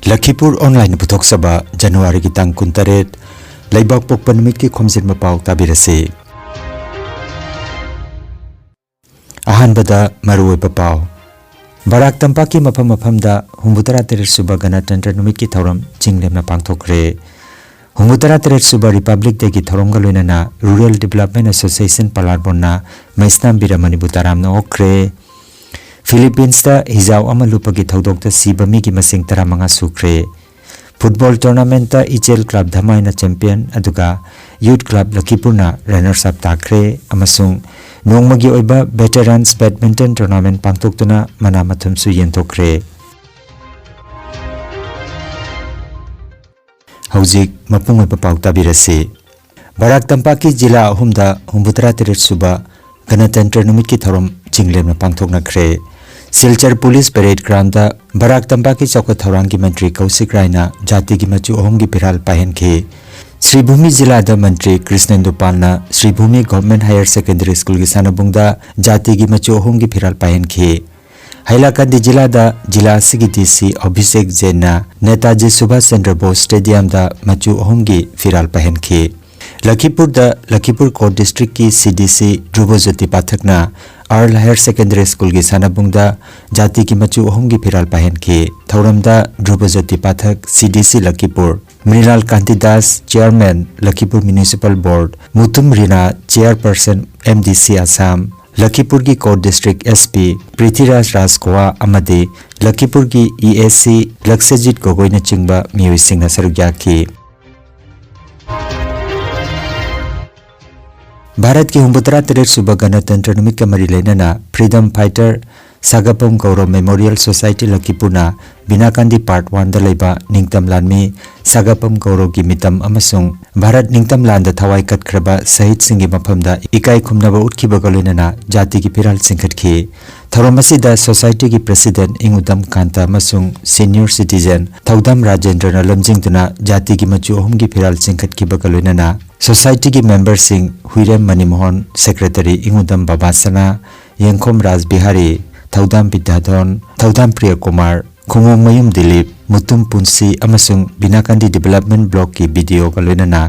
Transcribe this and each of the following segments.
Lakhipur Online Putok Saba January ki tang kuntaret Laibak Pokpan Numit ki Khomjinba Pao tabirase. Ahanbada Marui Pao Barak Tampak ki mapam da Humbutara Teres Suba Ganatantra Numit ki Thauram Chinglemna Pangthokre. Humbutara Teres Suba Republic Day ki Thauram Galoinana Rural Development Association Palarbonna Maisnam Biramani Butaram na okre. Philippines ta hizau ama lupa ki thodok ta sibami ki masing tara manga sukre. Football tournament ta Ichel Club Dhamai na champion aduga Youth Club Lakhipur na runners up takre amasung nongmagi oiba veterans badminton tournament pangtoktuna mana mathum su yentokre. Haujik mapung oiba pau tabirase. Barak Tampak ki jila ahumda Humbutara Teres Suba Ganatantra Numit ki Thauram Chinglem na pangthokna kre. Silchar Police Parade Ground da Barak Tampak ki Chaukat Thaurang ki Mantri Kausik Raina Jati ki Machu Ahom ki Piral Pahen ke Sribhumi Jila da Mantri Krishnendu Palna Sribhumi Government Higher Secondary School ki Sanabung da Jati ki Machu Ahom ki Piral Pahen ke Hailakandi Jila da Jila Sigi DC Abhishek Jaina Netaji Subhash Chandra Bose Stadium da Machu Ahom ki Piral Pahen ke Lakhipur da Lakhipur Court District ki CDC Drubojyoti Pathakna Earl Higher Secondary School ki Sanabung da Jati ki Machu Ahom ki Piral Pahen ke Thauram da Drubojyoti Pathak CDC Lakhipur Mrinal Kanti Das Chairman Lakhipur Municipal Board Mutum Rina Chairperson MDC Assam Lakhipur ki Court District SP Prithviraj Rajkowa amadi Lakhipur ki EAC Laksajit Gogoi na chingba miyoi sing na saruk yaki Bharat की हुम्बुतरा Therese सुबह गणतंत्र निमित का मरी लेना freedom fighter सागपम गौरव memorial society लखीपुरना बिनाकांदी part 1 दा लेबा निंगतम लानमी सागपम गौरव की मितम अमसुंग भारत निंगतम लांदा थवाई कटख्रबा शहीद सिंह मफमदा इकाई खुमनबा उठखिबा गलोइनना जाति की पिराल सिंखटखि थरोमसीदा सोसाइटी की प्रेसिडेंट इंगुदम कांता अमसुंग सीनियर सिटीजन थौदम राजेंद्र लमजिंगतुना जाति की मचु अहम की पिराल सिंखटखिबा गलोइनना सोसाइटी की मेंबर सिंह हुइरेम मणिमोहन सेक्रेटरी इंगुदम बाबासना यंखोम राज बिहारी थौदाम विद्याधन थौदाम प्रिय कुमार खुंगोंग मयुम दिलीप मुतुम पुंसी अमसुंग बिनाकांदी डेवलपमेंट ब्लॉक की वीडियो का लोइनना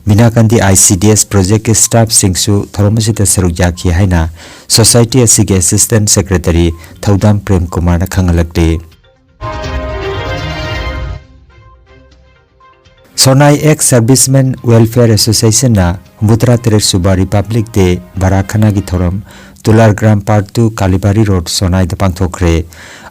बिनाकांदी ICDS प्रोजेक्ट के स्टाफ सिंगसु थरोमसित सरुक याखि हाइना सोसाइटी असिगे असिस्टेंट सेक्रेटरी थौदाम प्रेम कुमार खंगलकते Sonai ex serviceman welfare association ना हुम्बुतरा तेरेस सुबा रिपब्लिक डे बाराखाना की थोरम तुलार ग्राम पार्ट 2 कालीबारी रोड सोनाई द पांथोखरे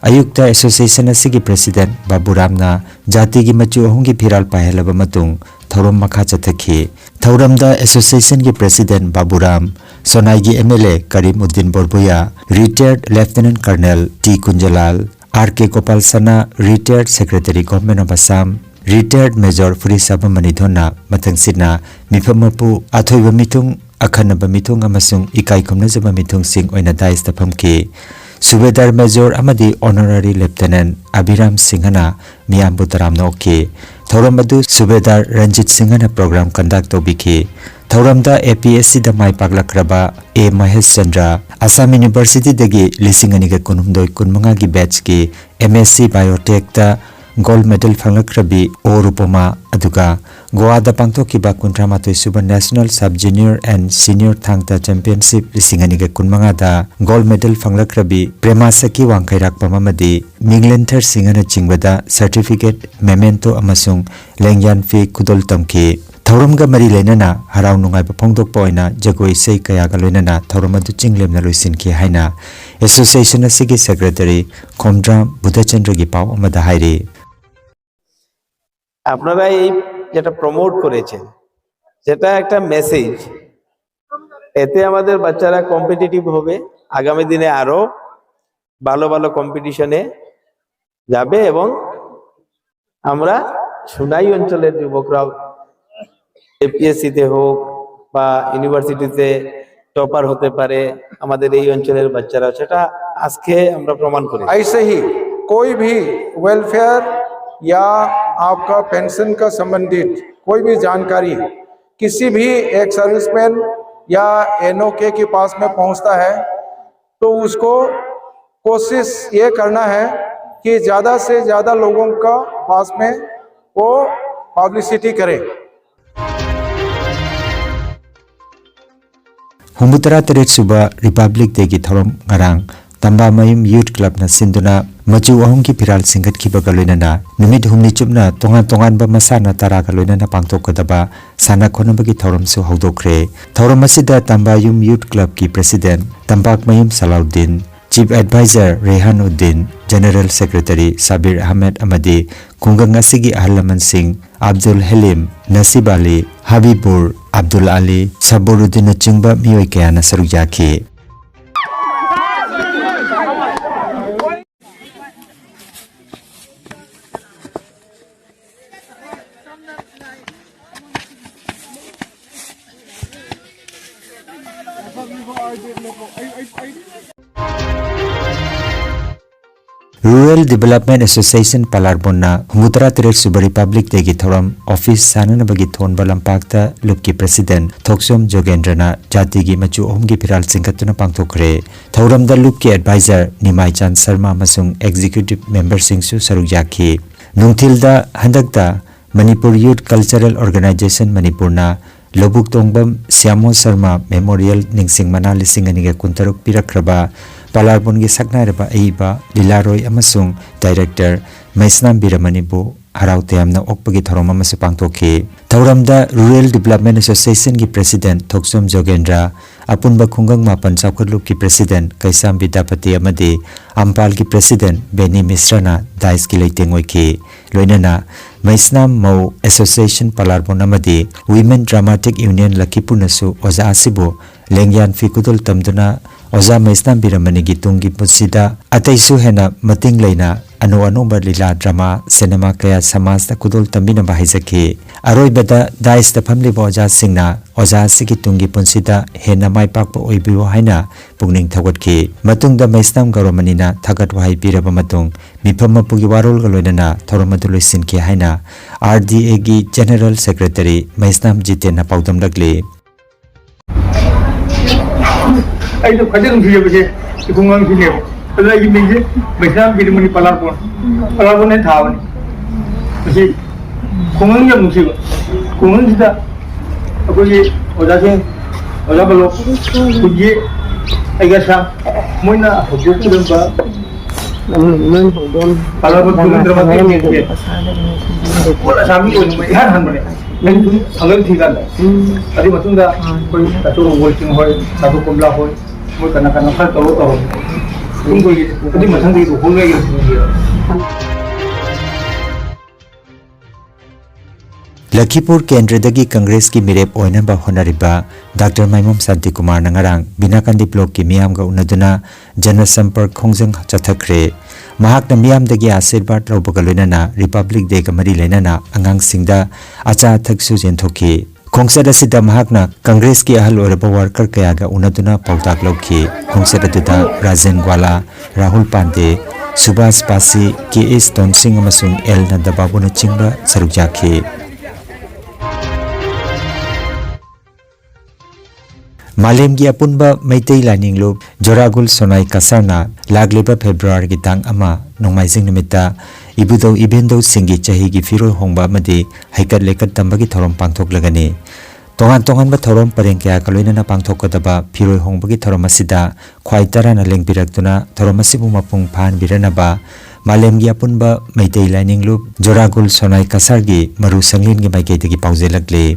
अयुक्त एसोसिएशन असिगी प्रेसिडेंट बाबूराम ना जाति की मचु अहुं की फिराल पाहेलब मतुंग थौरम मखा चथखि थौरम द एसोसिएशन की प्रेसिडेंट बाबूराम सोनाई की MLA Karimuddin Barbhuiya retired lieutenant colonel T Kunjalal RK Gopal Sana retired secretary government of Assam retired major फुरिसाब मनिधोना मथंगसिना मिफमपु अथोइब मिथुंग अखनब मिथुंग अमसुंग इकाई खुमनजब मिथुंग सिंह ओइना दाइस तफमखि सुबेदार मेजर अमदी ऑनररी लेफ्टिनेंट अभिराम सिंहना मियामबु तरामना ओखि थौरम अदु सुबेदार रंजित सिंहना प्रोग्राम कंडक्ट तौबिखि थौरमदा APSC दा माइ पागलक्रबा A महेश चंद्र असम यूनिवर्सिटी दगी लिसिंग अनिगा कुनुमदोय कुनमंगा की बैच की MSc बायोटेक दा गोल्ड मेडल फंगलक्रबी ओ रूपमा अदुगा गोवा दा पांथोखिबा 38 सुबा national sub junior and senior Thangta championship लिसिंगनिगे कुनमंगा दा गोल्ड मेडल फंगलक्रबी प्रेमासकी वांखैराक पममदी मिंगलेंथर सिंगना चिंगबदा सर्टिफिकेट मेमेंटो अमसुंग लेंगयान फी कुदल तमखि थौरमगा मरी लेनना हराव नुंगाइबा फोंदोकपा ओइना जगोई sei kayaga loinana थौरम अदु चिंगलेमना लोइसिनखि हाइना एसोसिएशन असिगे सेक्रेटरी खोमद्रा बुद्धचंद्र की पाव अमदा हाइरे আপনারা এই যেটা প্রমোট করেছেন সেটা একটা মেসেজ এতে আমাদের বাচ্চারা কম্পিটিটিভ হবে আগামী দিনে আরো ভালো ভালো কম্পিটিশনে যাবে এবং আমরা সুনাই অঞ্চলের যুবকরা APSC তে হোক বা ইউনিভার্সিটিতে টপার হতে পারে আমাদের এই অঞ্চলের বাচ্চারা সেটা আজকে আমরা প্রমাণ করি ऐसे ही कोई भी वेलफेयर या आपका पेंशन का संबंधित कोई भी जानकारी किसी भी एक सर्विसमैन या NOK के पास में पहुंचता है तो उसको कोशिश ये करना है कि ज़्यादा से ज़्यादा लोगों का पास में वो पब्लिसिटी करे। हुमुतरा तरेट सुबह रिपब्लिक डे की थौरम ngarang तंबा मयूम यूथ क्लब न सिंधुना मचु अहुम की फिराल सिंगत की बगलोइना नुमित हुमनि चुपना तोंगान तोंगान ब मसाना तरा गलोइना पांगथोकदबा साना खोनबगी थौरम सु हौदोखरे। थौरम असिदा तंबा यूम यूथ क्लब की प्रेसिडेंट तंबाक Mayum Salauddin, chief advisor Rehan Uddin, general secretary Sabir Ahmed अमदी खुंगंग असिगी अहल लमन सिंह, अब्दुल हलीम, नसीब अली, हबीबुर, अब्दुल अली, सबुरुद्दीन चिंबा मियोय कयाना सरुक याखी। रूरल डेवलपमेंट एसोसिएशन पलारबोना हुमुतरा तरेट सुबह रिपब्लिक डे की थौरम ऑफिस साननबगी थोनबा लंपाकता लुप की प्रेसिडेंट थोक्सोम जोगेंद्रना जाति की मचु अहुम की फिराल सिंगतुना पांगथोखरे। थौरम द लुप की एडवाइजर निमाई चांद शर्मा मसुंग एग्जीक्यूटिव मेंबर सिंगसु सरुक याखी। नुंगथिलदा हंदकता मणिपुर यूथ कल्चरल ऑर्गेनाइजेशन मणिपुरना लोबुक तोंगबम श्यामो शर्मा मेमोरियल निंगसिंग मना लिसिंग अनिगे कुंतरुक पिरखरबा पलारबोन की सकनारबा अइबा लीलारोय अमसुंग डायरेक्टर मैस्नाम बिरमणिबु हराव तयामना ओकपगी थौरम अमसु पांगथोखी। थौरमदा रूरल डेवलपमेंट एसोसिएशन की प्रेसिडेंट थोक्सोम जोगेंद्र, अपुनबा खुंगंग मापन चाउखटलुप की प्रेसिडेंट कैसाम विद्यापति अमदी अम्पाल की प्रेसिडेंट बेनी मिश्राना दाइस की लेटेंग ओइखी। लोइनना मैस्नाम मौ एसोसिएशन पलारबोन अमदी वीमेन ड्रामाटिक यूनियन लखीपुरनसु ओजा असिबु लेंग्यान फिकुदुल तमदुना ओजा मैस्नाम बिरमणि की तुंगी पुसिदा अतैसु हेना मतिंग लेना अनु अनोबा लीला ड्रामा सिनेमा कया समाज दा कुदुल तंबिना बाहायजखी। अरोइबदा दाइस दा फमलिबा ओजा सिंगना ओजा सिगी तुंगी पुसिदा हेना माइपाकपा ओइबियो हाइना पुंगनिंग थगटखी। मतुंगदा मैस्नाम गौरमनिना थगट वाहाई पिरबा मतुंग मिफम मपुगी वारोल गलोइना थौरम अदु लोइसिनखी हाइना आरडीए की जनरल सेक्रेटरी मैस्नाम जितेना पाउदम लगले। आई तो खजे तुम फिर बजे इकुंगम फिर ले तो ये मिले मैस्नाम बिरमणि पलारबोन ने था वनी बजे खुंगंग जब मुझे खुंगंग जिता अब ये ओजा बलो ये ऐसा सा मोइना होजो कुदंबा पलारबोन खुंगंग ड्रामा के बोला सामी को मैं यार हन बने नहीं तुम अगर ठीक है अरे मतुंगा कोई तातो वर्किंग होय तातो कोमला होय मोय कना कना खा तो तुम कोई अरे मथंग दी हो गई लखीपुर केंद्रदगी कांग्रेस की मिरेप ओइनबा होनरिबा डॉक्टर माइमोम शांति कुमार नंगरांग बिनाकांदी ब्लॉक की मियामगा उनदुना जनसंपर्क खोंजंग चथखरे। महाकना मियामदगी आशीर्वाद लौबगा लोइनना रिपब्लिक डे का मरी लेनना अंगांगसिंगदा अचा अथकसु जेंथोखी। खोंसद असिदा महाकना कांग्रेस की अहल ओरबा वर्कर कयागा उनदुना पौताक लौखी। खोंसद अदुदा राजेन ग्वाला, राहुल पांडे, सुभाष पासी, के एस तोनसिंग अमसुंग एल नंदबाबुना चिंबा सरुक याखी। मालेम की अपुनबा मैतई लाइनिंगलुप जोरागुल सोनाई कसरना लागलेबा फेब्रुआरी की तांग अमा नोंमाइजिंग निमित्ता इबुदौ इबेंदौ सिंगी चाही की फिरोल होंबा मदी हाइकत लेकत तंबगी थौरम पांगथोक लगनी। तोंगान तोंगान बा थौरम परेंग कया कलोइना पांगथोकदबा फिरोल होंबगी थौरम असिदा ख्वाइ तराना लेंबिरक्तुना थौरम असिबु मपुंग फान बिरनबा मालेम की अपुनबा मैतई लाइनिंगलुप जोरागुल सोनाई कसर की मरु संगलिन की माइकेदगी पाउजेलगले।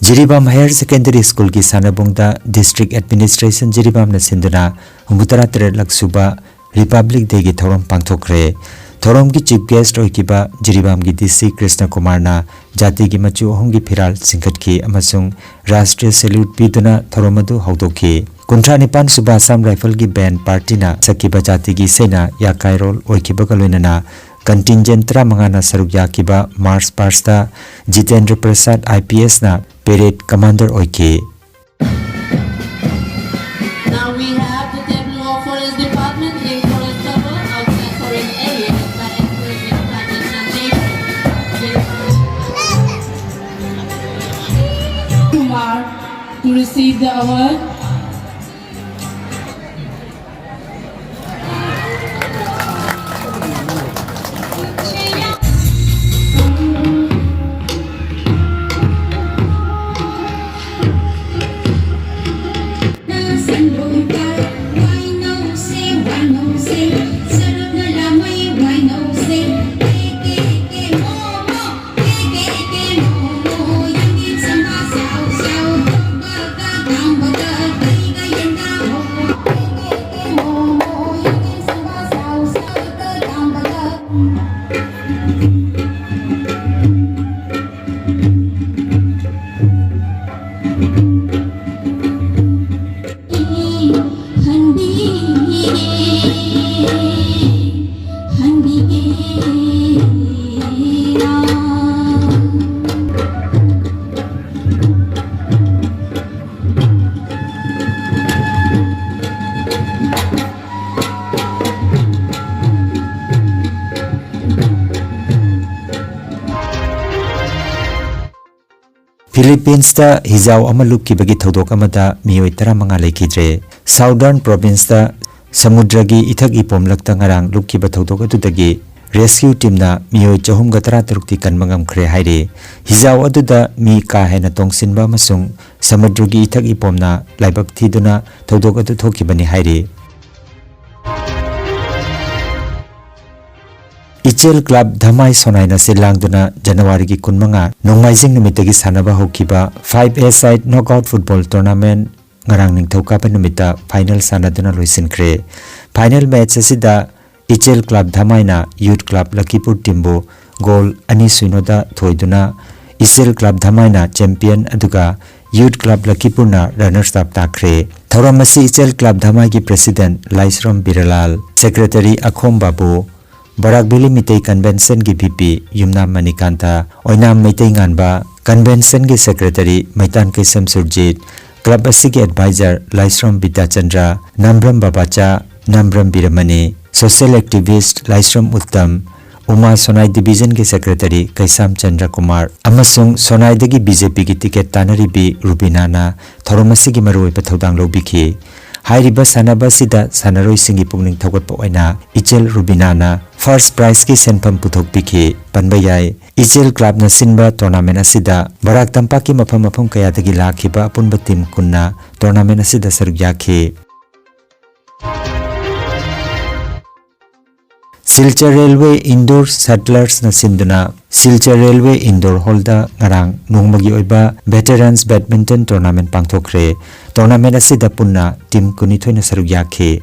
जिरीबाम हायर सेकेंडरी स्कूल की सानाबुंगदा डिस्ट्रिक्ट एडमिनिस्ट्रेशन जिरीबाम सिंधुना हुमुतरा तरेट लक्सुबा रिपब्लिक डे की थौरम पांगथोखरे। थौरम की चीफ गेस्ट ओइकिबा जिरीबाम की डीसी कृष्ण कुमारना जाति की मचु अहुम की फिराल सिंगतखी अमसुंग राष्ट्रीय सैल्यूट पीदुना थौरम अदु हौदोखी। 59 सुबा असम राइफल की बैंड पार्टीना सकिबा जाति की सेना याकाइरोल ओइकिबा लोइनना कंटिंजेंट 35 सरुक याकिबा मार्च पास्ता जितेंद्र प्रसाद IPS ना पेरेड कमांडर ओइकी। Now we have the Deputy Forest Department in forest cover outside forest areas by encouraging plantation and Kumar to receive the award. Philippines ta hijau ama lukki bagi thodok amada mioi 15 lekhidre Southern Province ta samudragi ithak ipom lakta ngarang lukki ba thodok adudagi rescue team na mioi 313 ti kan mangam khre haire hijau aduda mi ka hena tongsinba masung samudragi ithak ipom na laibak thiduna thodok adu thokibani haire Ichel Club Dhamai Sonaina Silangduna January ki kunmanga nongmaijing numitagi sanaba hokiba 5A side knockout football tournament ngarang ningthauka numita final sanaduna loisinkhre final match asida Ichel Club Dhamaina Youth Club Lakhipur Timbo goal ani suinoda thoiduna Ichel Club Dhamaina champion aduga Youth Club Lakhipur na runners up takre thoramasi Ichel Club Dhamai ki president Laisrom Biralal secretary Akhom Babu Barak Bili Mitei Convention ki VP Yumna Manikanta Oinam Mitei Nganba Convention ki secretary Maitan Kesam Surjit Club asigi advisor Laisrom Bidya Chandra Nambram Babacha Nambram Biramani Social activist Laisrom Uttam Uma Sonai Division ki secretary Kaisam Chandra Kumar amasung Sonai dagi BJP ki ticket tanaribi Rubinana Thoromasi ki maroi pathodang lobiki Hairiba sanaba sida sanaroi singi pungning thogotpa oina Ichel Rubinana first prize ki senpam puthok bikhi panbayai Ichel Club na sinba tournament asida Barak Tampak ki mafam kaya dagi lakhiba punba team kunna tournament asida saruk yakhi Silchar Railway Indoor Settlers na sinduna Silchar Railway Indoor Hall da ngarang nungmagi oiba Veterans Badminton Tournament pangthokre tournament asida punna team kunithoi na saruk yakhe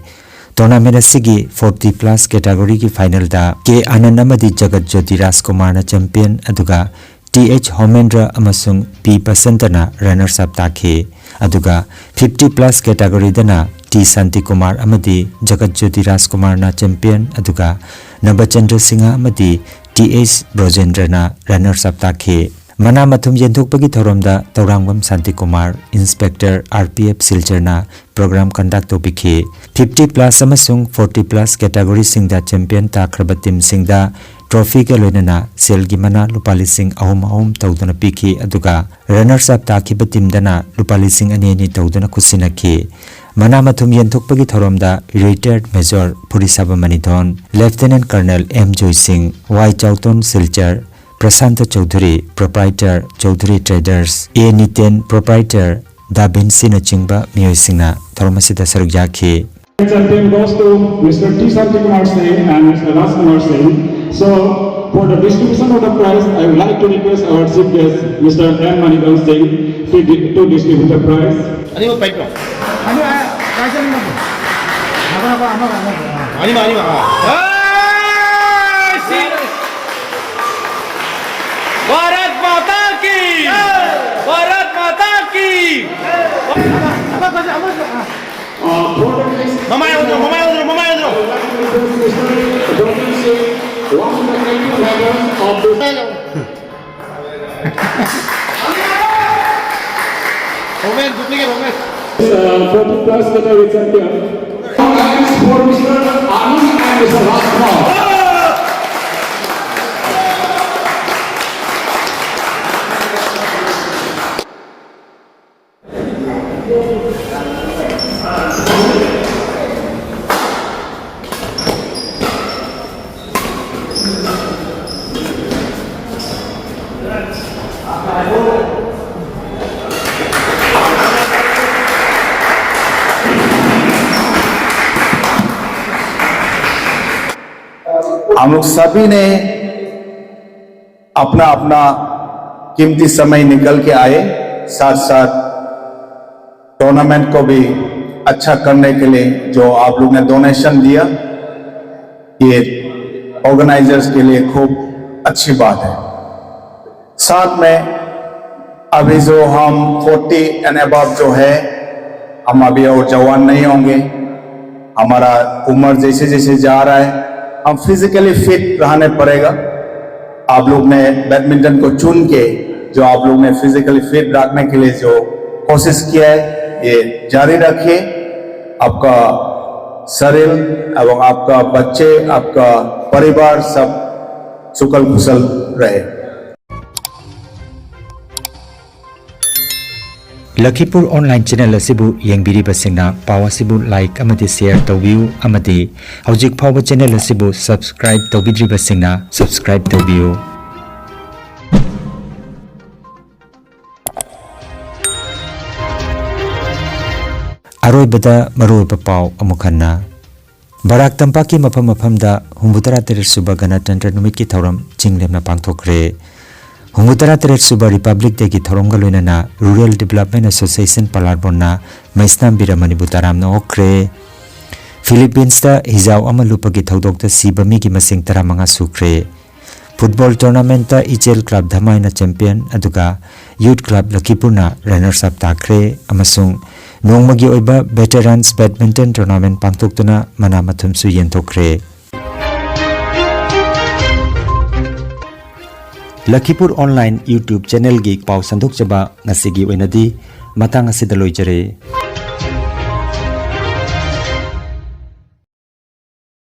tournament asigi 40 plus category ki final da K Anand amadi Jagat Jyoti Rajkumar na champion aduga TH Homendra amasung P Pasantana runners up takhe aduga 50 plus category dana T Santi Kumar amadi Jagat Jyoti Rajkumar na champion aduga Nabachandra Singha amadi TH Brojendra na runners up takhe Mana mathum yenthokpagi thoromda Taurangwam Santi Kumar Inspector RPF Silchar na program conduct tobikhi 50 plus amasung 40 plus category singda champion takraba team singda trophy ke loinana sel gi mana lupa lising ahum tawduna pikhi aduga runners up takhiba team dana lupa lising ani tawduna khusinakhi mana mathum yenthokpagi thoromda retired major Purisaba Manithon Lieutenant Colonel M Joy Singh Y Chauton Silchar Prasanta Chaudhary proprietor Chaudhary Traders A10 proprietor Dabin Sina Chingba Mioy Singna Thormasida saruk yakhi Champion goes to Mr. T. Santi Kumar Singh and Mr. Rajkumar Singh. So, for the distribution of the prize, I would like to request our chief guest, Mr. M. Manikal Singh, to distribute the prize. Bharat Mata ki! Bharat Mata ki! Mamaya udro. Moment, duplicate moment. 40 plus category champion. Thanks for Mr. Anand and Mr. Rajkumar. हम लोग सभी ने अपना अपना कीमती समय निकल के आए साथ साथ टूर्नामेंट को भी अच्छा करने के लिए जो आप लोग ने डोनेशन दिया ये ऑर्गेनाइजर्स के लिए खूब अच्छी बात है। साथ में अभी जो हम 40 एंड अबव जो है हम अभी और जवान नहीं होंगे, हमारा उम्र जैसे जैसे जा रहा है हम फिजिकली फिट रहने पड़ेगा। आप लोग ने बैडमिंटन को चुन के जो आप लोग ने फिजिकली फिट रखने के लिए जो कोशिश किया है ये जारी रखिए। आपका शरीर एवं आपका बच्चे आपका परिवार सब सुखल कुशल रहे। Lakhipur Online Channel asibu yengbiriba singna paw asibu like amadi share tawbiu amadi hojik phawba channel asibu subscribe tawbidriba singna subscribe tawbiu. Aroibada maroiba paw amukhanna Barak Tampak ki mafam-mafamda Humbutara Terer Suba Ganatantra Numit ki thauram chinglemna pangthokre. Humbutara Terer Suba Republic Day ki thauram ga loinana Rural Development Association Palarbonna Maisnam Biramani Butaram na okre. Philippines ta hijaw ama lupa ki thaudok ta sibami ki masing taramanga sukre. Football tournament ta Ichel Club Dhamai na champion aduga Youth Club Lakhipur na runners up takre amasung Nongmagi oiba Veterans Badminton Tournament pangtuktuna manamathumsu yentokre. Lakhipur Online YouTube channel gi paw sanduk chaba ngasigi oinadi matang asidaloi jare.